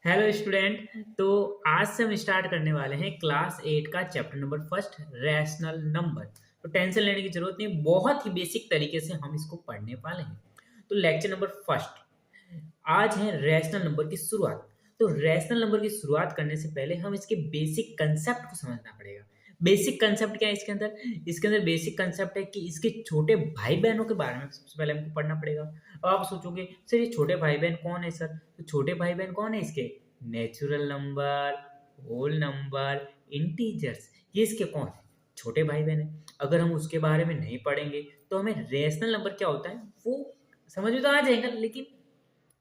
Hello student. तो आज से हम स्टार्ट करने वाले हैं क्लास 8 का chapter number first, rational number. तो टेंशन लेने की जरूरत नहीं, बहुत ही बेसिक तरीके से हम इसको पढ़ने वाले हैं। तो लेक्चर नंबर फर्स्ट आज है रैशनल नंबर की शुरुआत। तो रैशनल नंबर की शुरुआत करने से पहले हम इसके बेसिक कंसेप्ट को समझना पड़ेगा। बेसिक कंसेप्ट क्या है इसके अंदर बेसिक कंसेप्ट है कि इसके छोटे भाई बहनों के बारे में सबसे पहले हमको पढ़ना पड़ेगा। अब आप सोचोगे सर ये छोटे भाई बहन कौन है सर? तो छोटे भाई बहन कौन है इसके? Natural number, whole number, integers, ये इसके कौन है? छोटे भाई बहन है। अगर हम उसके बारे में नहीं पढ़ेंगे तो हमें रेशनल नंबर क्या होता है वो समझ में तो आ जाएगा, लेकिन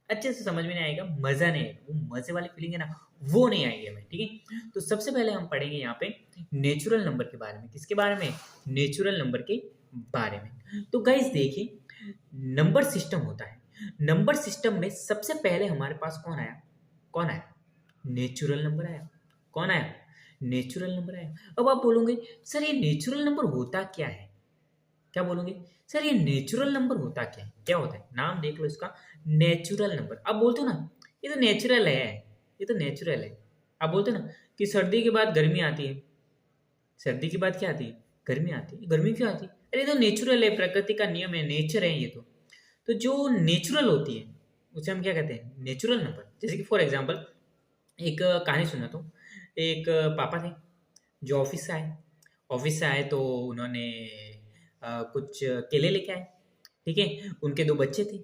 अच्छे से समझ में नहीं आएगा, मजा नहीं आएगा। वो मजे वाली फीलिंग है ना, वो नहीं आएगी हमें। ठीक है, तो सबसे पहले हम पढ़ेंगे यहाँ पे नेचुरल नंबर के बारे में। किसके बारे में? नेचुरल नंबर के बारे में। तो गाइस देखिए, नंबर सिस्टम होता है। नंबर सिस्टम में सबसे पहले हमारे पास कौन आया? कौन आया? नेचुरल नंबर आया। कौन आया? नेचुरल नंबर आया। अब आप बोलोगे सर ये नेचुरल नंबर होता क्या है? क्या बोलोगे सर ये नेचुरल नंबर होता क्या है? क्या होता है? नाम देख लो इसका, नेचुरल नंबर। आप बोलते हो ना ये तो नेचुरल है, ये तो नेचुरल है। आप बोलते हो ना कि सर्दी के बाद गर्मी आती है, सर्दी के बाद क्या आती है? गर्मी आती है। गर्मी क्यों आती है? अरे ये तो नेचुरल है, प्रकृति का नियम है, नेचर है ये तो जो नेचुरल होती है उसे हम क्या कहते हैं? Natural number. जैसे कि फॉर एग्जाम्पल एक कहानी सुनाता हूँ। एक पापा थे जो ऑफिस से आए तो उन्होंने कुछ केले लेके आए। ठीक है, उनके दो बच्चे थे,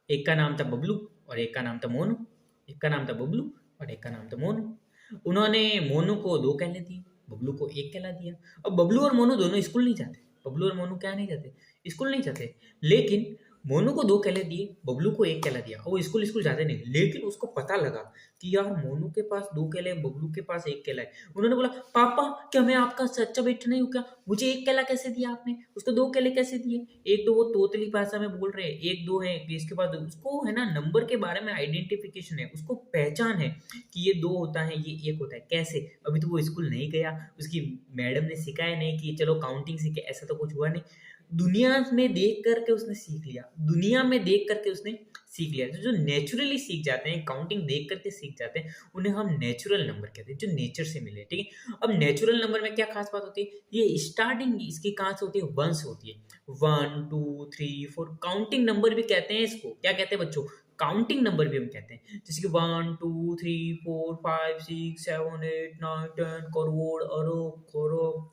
एक का नाम था बबलू और एक का नाम था मोनू। एक का नाम था बबलू और एक का नाम था मोनू। उन्होंने मोनू को दो केले दिए, बबलू को एक केला दिया। अब बबलू और मोनू दोनों स्कूल नहीं जाते। बबलू और मोनू क्या नहीं जाते? स्कूल नहीं जाते। लेकिन मोनू को दो केले दिए, बबलू को एक केला दिया। वो स्कूल स्कूल जाते नहीं, लेकिन उसको पता लगा कि यार मोनू के पास दो केले हैं, बबलू के पास एक केला है। उन्होंने बोला पापा क्या मैं आपका सच्चा बेटा नहीं हूँ क्या? मुझे एक केला कैसे दिया आपने, उसको दो केले कैसे दिए? एक तो वो तोतली भाषा में बोल रहे हैं, एक दो है इसके पास दो। उसको है ना नंबर के बारे में आइडेंटिफिकेशन है, उसको पहचान है कि ये दो होता है ये एक होता है। कैसे? अभी तो वो स्कूल नहीं गया, उसकी मैडम ने सिखाया नहीं कि चलो काउंटिंग सीखे, ऐसा तो कुछ हुआ नहीं। दुनिया में देख करके उसने सीख लिया, दुनिया में देख करके उसने सीख लिया। तो जो नेचुरली सीख जाते हैं, काउंटिंग देख करके सीख जाते हैं, उन्हें हम नेचुरल नंबर कहते हैं, जो नेचर से मिले। ठीक है, अब नेचुरल नंबर में क्या खास बात होती है? ये स्टार्टिंग इसकी कहाँ से होती है? वन से होती है। 1 2 3 4 काउंटिंग नंबर भी कहते हैं इसको। क्या कहते हैं बच्चों? काउंटिंग नंबर भी हम कहते हैं। जैसे कि 1 2 3 4 5 6 7 8 9 10 करोड़, अरब, खरब,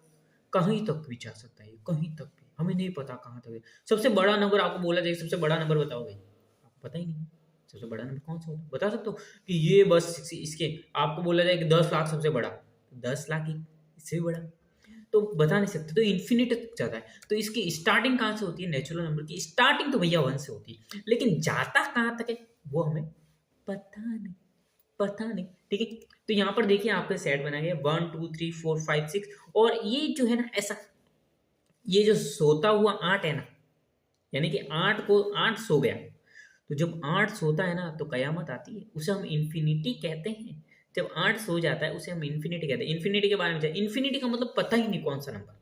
कहीं तक भी जा सकता है, कहीं तक भी, हमें नहीं पता कहाँ तक है। सबसे बड़ा नंबर आपको बोला जाए, सबसे बड़ा नंबर बताओ भाई, आपको पता ही नहीं। सबसे बड़ा नंबर कौन सा होता है बता सकते हो? कि ये बस इसके आपको बोला जाए कि 10 लाख सबसे बड़ा, 10 लाख ही इससे भी बड़ा, तो बता नहीं सकते। तो इन्फिनिट तक जाता है। तो इसकी स्टार्टिंग कहाँ से होती है? नेचुरल नंबर की स्टार्टिंग तो भैया वन से होती है, लेकिन जाता कहाँ तक है वो हमें पता नहीं, पता नहीं। ठीक है, तो यहाँ पर देखिए आपके सेट बना गया 1 2 3 4 5 6। और ये जो है ना ऐसा, ये जो सोता हुआ 8 है ना, यानी कि 8 को 8 सो गया, तो जब 8 सोता है ना तो कयामत आती है, उसे हम इन्फिनिटी कहते हैं। जब 8 सो जाता है उसे हम इन्फिनिटी कहते हैं। इन्फिनिटी के बारे में इन्फिनिटी का मतलब पता ही नहीं कौन सा नंबर,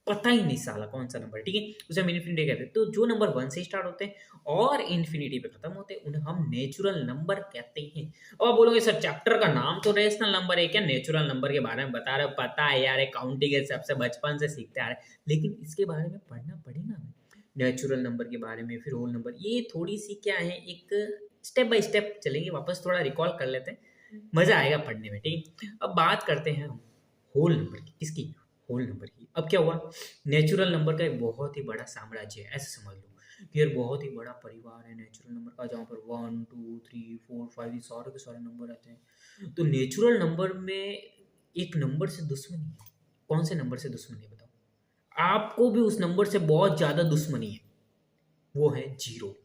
पता ही नहीं साला कौन सा नंबर। ठीक है, उसे हम इन्फिनिटी कहते हैं। तो जो नंबर वन से स्टार्ट होते हैं और इन्फिनिटी पे खत्म होते हैं उन्हें हम नेचुरल नंबर कहते हैं। और आप बोलोगे सर चैप्टर का नाम तो रेशनल नंबर है, क्या नेचुरल नंबर के बारे में बता रहे हो? पता है यार, काउंटिंग है, सबसे बचपन से सीखते आ रहे हैं, लेकिन इसके बारे में पढ़ना पड़ेगा हमें। नेचुरल नंबर के बारे में, फिर होल नंबर, ये थोड़ी सी क्या है, एक स्टेप बाय स्टेप चलेंगे, वापस थोड़ा रिकॉल कर लेते हैं, मजा आएगा पढ़ने में। ठीक है, अब बात करते हैं हम होल नंबर की। किसकी? होल नंबर की। अब क्या हुआ, नेचुरल नंबर का एक बहुत ही बड़ा साम्राज्य है, ऐसे समझ लो कि यार बहुत ही बड़ा परिवार है नेचुरल नंबर का, जहाँ पर 1 2 3 4 5 ये सारे के सारे नंबर रहते हैं। तो नेचुरल नंबर में एक नंबर से दुश्मनी है। कौन से नंबर से दुश्मनी है बताओ? आपको भी उस नंबर से बहुत ज्यादा दुश्मनी है, वो है जीरो।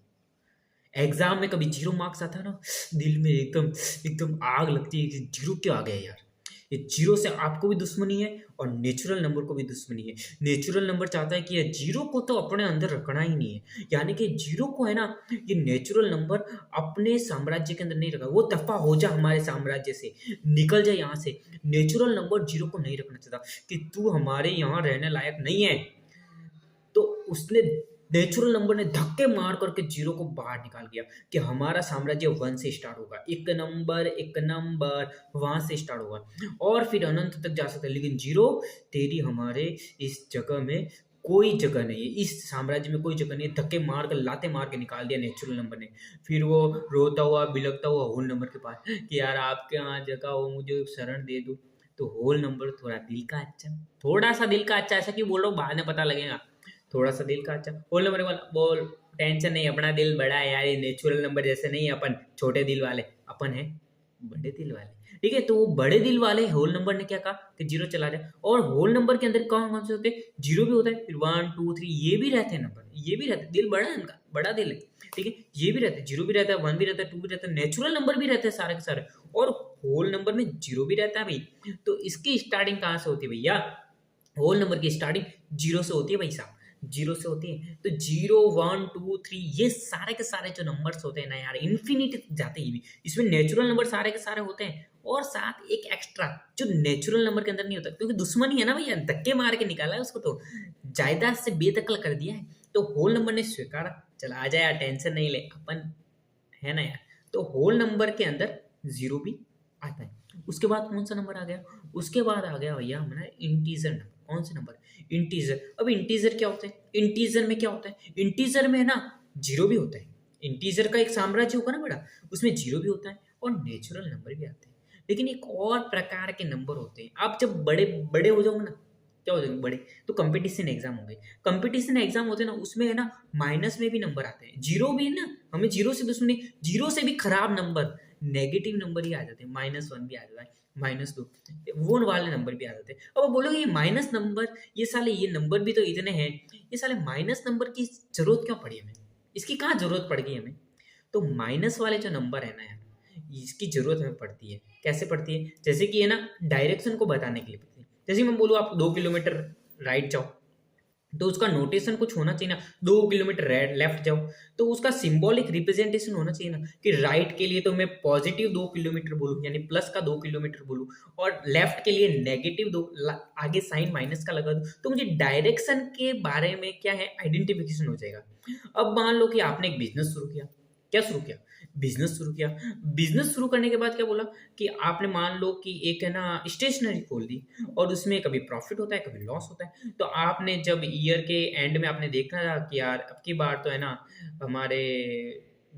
एग्जाम में कभी जीरो मार्क्स आता है ना, दिल में एकदम एकदम आग लगती है कि जीरो क्यों आ गया यार। ये जीरो से आपको भी दुश्मनी है और नेचुरल नंबर को भी दुश्मनी है। नेचुरल नंबर चाहता है कि ये जीरो को तो अपने अंदर रखना ही नहीं है, यानी कि जीरो को है ना, ये नेचुरल नंबर अपने साम्राज्य के अंदर नहीं रखा। वो दफा हो जा हमारे साम्राज्य से, निकल जाए यहाँ से। नेचुरल नंबर जीरो को नहीं रखना चाहता कि तू हमारे यहाँ रहने लायक नहीं है। तो उसने नेचुरल नंबर ने धक्के मार करके जीरो को बाहर निकाल दिया कि हमारा साम्राज्य 1 से स्टार्ट होगा, एक नंबर वहां से स्टार्ट होगा और फिर अनंत तक जा सकता है, लेकिन जीरो तेरी हमारे इस जगह में कोई जगह नहीं है, इस साम्राज्य में कोई जगह नहीं है। धक्के मार कर लाते मार के निकाल दिया नेचुरल नंबर ने। फिर वो रोता हुआ बिलखता हुआ होल नंबर के पास कि यार आपके यहाँ जगह हो, मुझे शरण दे दो। तो होल नंबर थोड़ा दिल का अच्छा, थोड़ा सा दिल का अच्छा, ऐसा क्यों बोल रहा हूँ बाद में पता लगेगा, थोड़ा सा दिल का अच्छा। होल नंबर वाला बोल टेंशन नहीं, अपना दिल बड़ा है यार, ये नेचुरल नंबर जैसे नहीं है, अपन छोटे दिल वाले, अपन है बड़े दिल वाले। ठीक है, तो वो बड़े दिल वाले होल नंबर ने क्या कहा कि जीरो चला जाए। और होल नंबर के अंदर कौन कौन से होते हैं, जीरो भी होता है, फिर 1 2 3 ये भी रहते हैं नंबर, ये भी रहते हैं, दिल बड़ा है इनका, बड़ा दिल है। ठीक है, ये भी रहते हैं, जीरो भी रहता है, 1 भी रहता है, 2 भी रहता है, नेचुरल नंबर भी रहते हैं सारे के सारे, और होल नंबर में जीरो भी रहता है भाई। तो इसकी स्टार्टिंग कहाँ से होती है भैया, होल नंबर की स्टार्टिंग जीरो से होती है भाई साहब, जीरो से होती है। तो 0 1 2 3 ये सारे के सारे जो नंबर्स होते हैं ना यार, इन्फिनिटी जाते हैं ये भी, इसमें नेचुरल नंबर सारे के सारे होते हैं, और साथ एक एक्स्ट्रा जो नेचुरल नंबर के अंदर नहीं होता, क्योंकि दुश्मनी है ना भैया, धक्के मार के निकाला है उसको, तो जायदाद से बेदखल कर दिया है। तो होल नंबर ने स्वीकारा, चला आ जाए यार, टेंशन नहीं ले, अपन है ना यार। तो होल नंबर के अंदर जीरो भी आता है। उसके बाद कौन सा नंबर आ गया, उसके बाद आ गया भैया हमारा इंटीजर नंबर। कौन से नंबर, इंटीजर। अब इंटीजर क्या होता है, इंटीजर में क्या होता है, इंटीजर में है ना जीरो भी होता है, इंटीजर का एक साम्राज्य होगा ना बड़ा, उसमें जीरो भी होता है और नेचुरल नंबर भी आते हैं। लेकिन एक और प्रकार के नंबर होते हैं, आप जब बड़े बड़े हो जाओगे ना, क्या हो जाएंगे बड़े, तो कंपटीशन एग्जाम होंगे, कंपटीशन एग्जाम होते हैं ना, उसमें है ना माइनस में भी नंबर आते हैं, जीरो भी है ना, हमें जीरो से दुश्मनी, जीरो से भी खराब नंबर नेगेटिव नंबर ही आ जाते हैं, -1 भी आ जाता है, -2 वो वाले नंबर भी आ जाते हैं। अब आप बोलोगे ये माइनस नंबर, ये साले ये नंबर भी तो इतने हैं, ये साले माइनस नंबर की जरूरत क्यों पड़ी हमें, इसकी कहाँ जरूरत पड़ गई हमें। तो माइनस वाले जो नंबर है ना यार, इसकी जरूरत हमें पड़ती है। कैसे पड़ती है, जैसे कि है ना डायरेक्शन को बताने के लिए पड़ती है। जैसे मैं बोलूँ आप 2 किलोमीटर राइट जाओ, तो उसका नोटेशन कुछ होना चाहिए ना, 2 किलोमीटर लेफ्ट जाओ, तो उसका सिंबॉलिक रिप्रेजेंटेशन होना चाहिए ना, कि राइट के लिए तो मैं पॉजिटिव 2 किलोमीटर बोलूँ, यानी प्लस का 2 किलोमीटर बोलूँ, और लेफ्ट के लिए नेगेटिव 2, आगे साइन माइनस का लगा दूँ, तो मुझे डायरेक्शन के बारे में क्या है आइडेंटिफिकेशन हो जाएगा। अब मान लो कि आपने एक बिजनेस शुरू किया, क्या शुरू किया, बिजनेस शुरू किया। बिजनेस शुरू करने के बाद क्या बोला कि आपने मान लो कि एक है ना स्टेशनरी खोल दी, और उसमें कभी प्रॉफिट होता है कभी लॉस होता है। तो आपने जब ईयर के एंड में आपने देखना था कि यार अब की बार तो है ना हमारे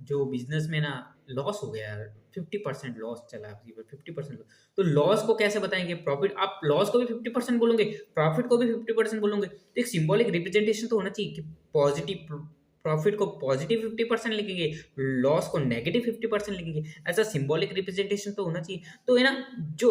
जो बिजनेस में ना लॉस हो गया यार, 50% लॉस चला, 50% लॉस, तो लॉस को कैसे बताएंगे, प्रॉफिट, आप लॉस को भी 50% बोलोगे, प्रॉफिट को भी 50% बोलोगे, तो एक सिंबॉलिक रिप्रेजेंटेशन तो होना चाहिए कि पॉजिटिव, प्रॉफिट को पॉजिटिव 50% लिखेंगे, लॉस को नेगेटिव 50% लिखेंगे, ऐसा सिंबॉलिक रिप्रेजेंटेशन तो होना चाहिए। तो है ना जो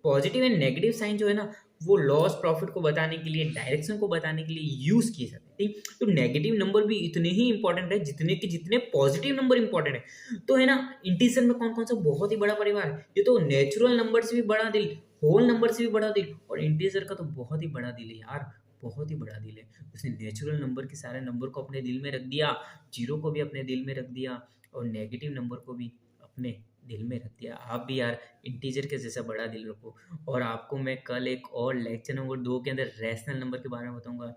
पॉजिटिव एंड नेगेटिव साइन जो है ना, वो लॉस प्रॉफिट को बताने के लिए, डायरेक्शन को बताने के लिए यूज किए जाते हैं। ठीक, तो नेगेटिव नंबर भी इतने ही इंपॉर्टेंट है जितने कि जितने पॉजिटिव नंबर इंपॉर्टेंट है। तो है ना इंटीजर में कौन कौन सा बहुत ही बड़ा परिवार है, ये तो नेचुरल नंबर से भी बड़ा दिल, होल नंबर से भी बड़ा दिल, और इंटीजर का तो बहुत ही बड़ा दिल है यार, बहुत ही बड़ा दिल है। उसने नेचुरल नंबर के सारे नंबर को अपने दिल में रख दिया, जीरो को भी अपने दिल में रख दिया, और नेगेटिव नंबर को भी अपने दिल में रख दिया। आप भी यार इंटीजर के जैसा बड़ा दिल रखो। और आपको मैं कल एक और लेक्चर नंबर 2 के अंदर रैशनल नंबर के बारे में बताऊंगा,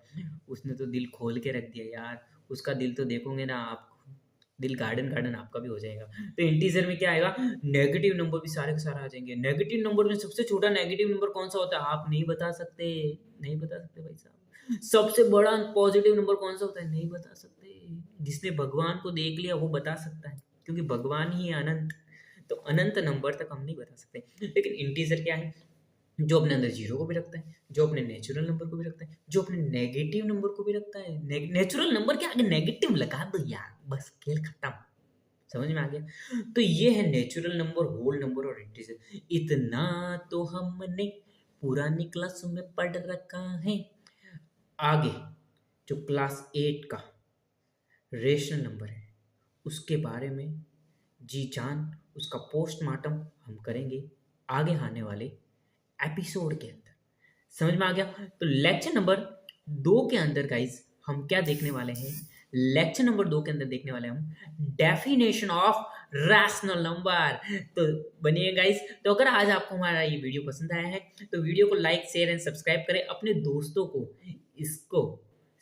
उसने तो दिल खोल के रख दिया यार, उसका दिल तो देखोगे ना आप, दिल गार्डन गार्डन आपका भी हो जाएगा। तो इंटीजर में क्या आएगा, नेगेटिव नंबर भी सारे के सारे आ जाएंगे। नेगेटिव नंबर में सबसे छोटा नेगेटिव नंबर कौन सा होता है, आप नहीं बता सकते, नहीं बता सकते भाई साहब। सबसे बड़ा पॉजिटिव नंबर कौन सा होता है, नहीं बता सकते। जिसने भगवान को देख लिया वो बता सकता है, क्योंकि भगवान ही है अनंत, तो अनंत नंबर तक हम नहीं बता सकते। लेकिन इंटीजर क्या है, जो अपने अंदर जीरो को भी रखता है, जो अपने नेचुरल नंबर को भी रखता है, जो अपने नेगेटिव नंबर को भी रखता है। नेचुरल नंबर के आगे नेगेटिव लगा दो यार, बस खेल खत्म, समझ में आ गया। तो ये है नेचुरल नंबर, होल नंबर और इंटीजर। इतना तो हमने पुरानी क्लासों में पढ़ रखा है। आगे जो क्लास 8 का रेशनल नंबर है, उसके बारे में जी जान, उसका पोस्टमार्टम हम करेंगे आगे आने वाले एपिसोड के अंदर। समझ में आ गया। तो लेक्चर नंबर 2 के अंदर गाइस हम क्या देखने वाले हैं, लेक्चर नंबर 2 के अंदर देखने वाले हम डेफिनेशन ऑफ रैशनल नंबर। तो बनिए गाइस। तो अगर आज आपको हमारा ये वीडियो पसंद आया है तो वीडियो को लाइक शेयर एंड सब्सक्राइब करें, अपने दोस्तों को इसको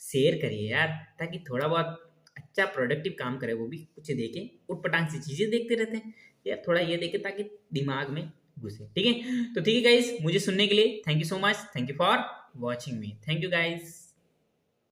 शेयर करिए यार, ताकि थोड़ा बहुत अच्छा प्रोडक्टिव काम करे, वो भी कुछ देखे। उटपटांग सी चीज़ें देखते रहते हैं यार, थोड़ा ये देखे ताकि दिमाग में घुसे। ठीक है, तो ठीक है गाइस, मुझे सुनने के लिए thank you so much, thank you for watching me, thank you guys.